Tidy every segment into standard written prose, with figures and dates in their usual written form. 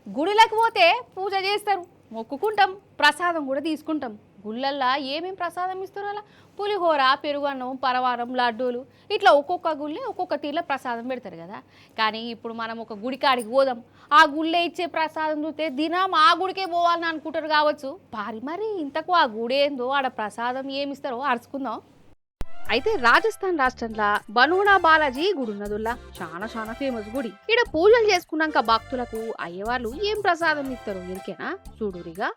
గుడిలకు పోతే పూజ చేస్తారు, మొక్కుకుంటాం, ప్రసాదం కూడా తీసుకుంటాం. గుళ్ళల్లో ఏమేమి ప్రసాదం ఇస్తారు? అలా పులిహోర, పెరుగన్నం, పరవారం, లడ్డూలు ఇట్లా ఒక్కొక్క గుళ్ళే ఒక్కొక్క తీరులో ప్రసాదం పెడతారు కదా. కానీ ఇప్పుడు మనం ఒక గుడి కాడికి పోదాం, ఆ గుళ్ళే ఇచ్చే ప్రసాదం చూస్తే దినం ఆ గుడికే పోవాలని అనుకుంటారు కావచ్చు. మరి ఇంతకు ఆ గుడి ఏందో, ఆడ ప్రసాదం ఏమిస్తారో అరుచుకుందాం. అయితే రాజస్థాన్ రాష్ట్రంలో బనూనా బాలాజీ గుడి ఉన్నదుల్లా చాలా చాలా ఫేమస్ గుడి. ఇక్కడ పూజలు చేసుకున్నాక భక్తులకు అయ్యవార్లు ఏం ప్రసాదం ఇస్తారు ఎరికేనా? చూడురిగా.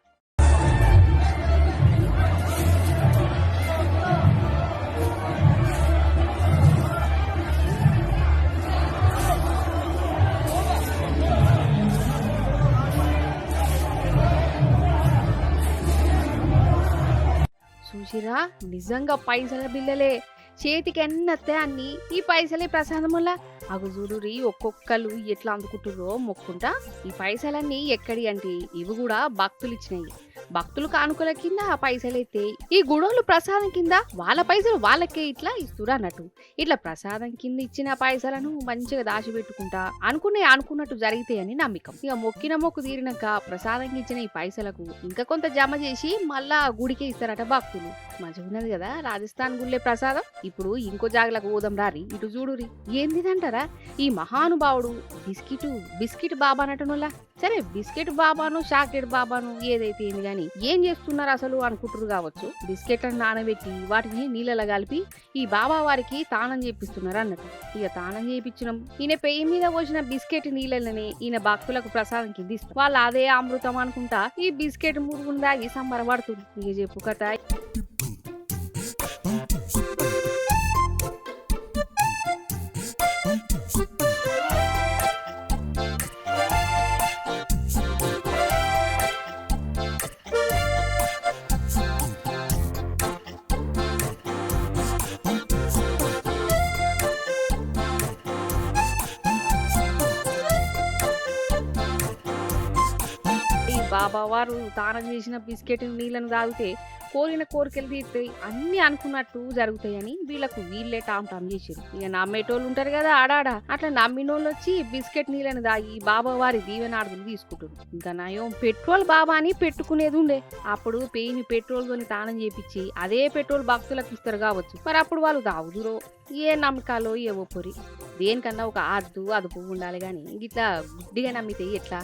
చూసిరా, నిజంగా పైసల బిల్లలే. చేతికి ఎన్నత్తే అన్ని ఈ పైసలే ప్రసాదం వల్ల. అగు చూడురి ఒక్కొక్కరు ఎట్లా అందుకుంటుర్రో మొక్కుంటా. ఈ పైసలన్నీ ఎక్కడి అంటే ఇవి కూడా భక్తులు ఇచ్చినాయి. భక్తులు కానుకల కింద ఆ పైసలు అయితే ఈ గుడోళ్ళు ప్రసాదం కింద వాళ్ళ పైసలు వాళ్ళకే ఇట్లా ఇస్తురు అన్నట్టు. ఇట్లా ప్రసాదం కింద ఇచ్చిన పైసలను మంచిగా దాచిపెట్టుకుంటా అనుకున్నట్టు జరిగితాయని నమ్మకం. ఇక మొక్కిన మొక్కు తీరినాక ప్రసాదం ఇచ్చిన ఈ పైసలకు ఇంకా కొంత జమ చేసి మళ్ళా గుడికే ఇస్తారట భక్తులు. మంచిగా ఉన్నది కదా రాజస్థాన్ గుళ్ళే ప్రసాదం. ఇప్పుడు ఇంకో జాగలకు పోదాం రారి. ఇటు చూడురి, ఏందిదంటారా ఈ మహానుభావుడు బిస్కెట్ బాబా అనటనులా. సరే బిస్కెట్ బాబాను చాక్లెట్ బాబాను ఏదైతే ఏంది గాని ఏం చేస్తున్నారు అసలు అనుకుంటారు కావచ్చు. బిస్కెట్లను నానబెట్టి వాటిని నీళ్ళలో కలిపి ఈ బాబా వారికి తానం చేపిస్తున్నారు అన్నట్టు. ఇక తానం చేయించడం ఈయన పెయ్యి మీద పోసిన బిస్కెట్ నీళ్ళనే ఈయన భక్తులకు ప్రసాదం కింద ఇస్తారు. వాళ్ళు అదే అమృతం అనుకుంటా ఈ బిస్కెట్ మురుగును దాగి సంబరపడుతుంది. ఇక చెప్పు కథ. బాబా వారు తానం చేసిన బిస్కెట్ నీళ్లను తాగితే కోరిన కోరికలు తీరుతాయి, అన్ని అనుకున్నట్టు జరుగుతాయని వీళ్ళకు వీళ్ళే టామ్ చేసారు. ఇక నమ్మేటోళ్ళు ఉంటారు కదా ఆడాడ, అట్లా నమ్మినోళ్ళు వచ్చి బిస్కెట్ నీళ్ళని దాగి బాబా వారి దీవెనాడుగులు తీసుకుంటారు. ఇంకా నయం పెట్రోల్ బాబా అని పెట్టుకునేది ఉండే. అప్పుడు పెయిని పెట్రోల్ తోని తానం చేపించి అదే పెట్రోల్ భక్తులకు ఇస్తారు కావచ్చు. మరి అప్పుడు వాళ్ళు తాగుదురో ఏ నమ్మకాలో ఏవో పొరి. దేనికన్నా ఒక అదుపు ఉండాలి గాని ఇట్లా గుడ్డిగా నమ్మితే ఎట్లా?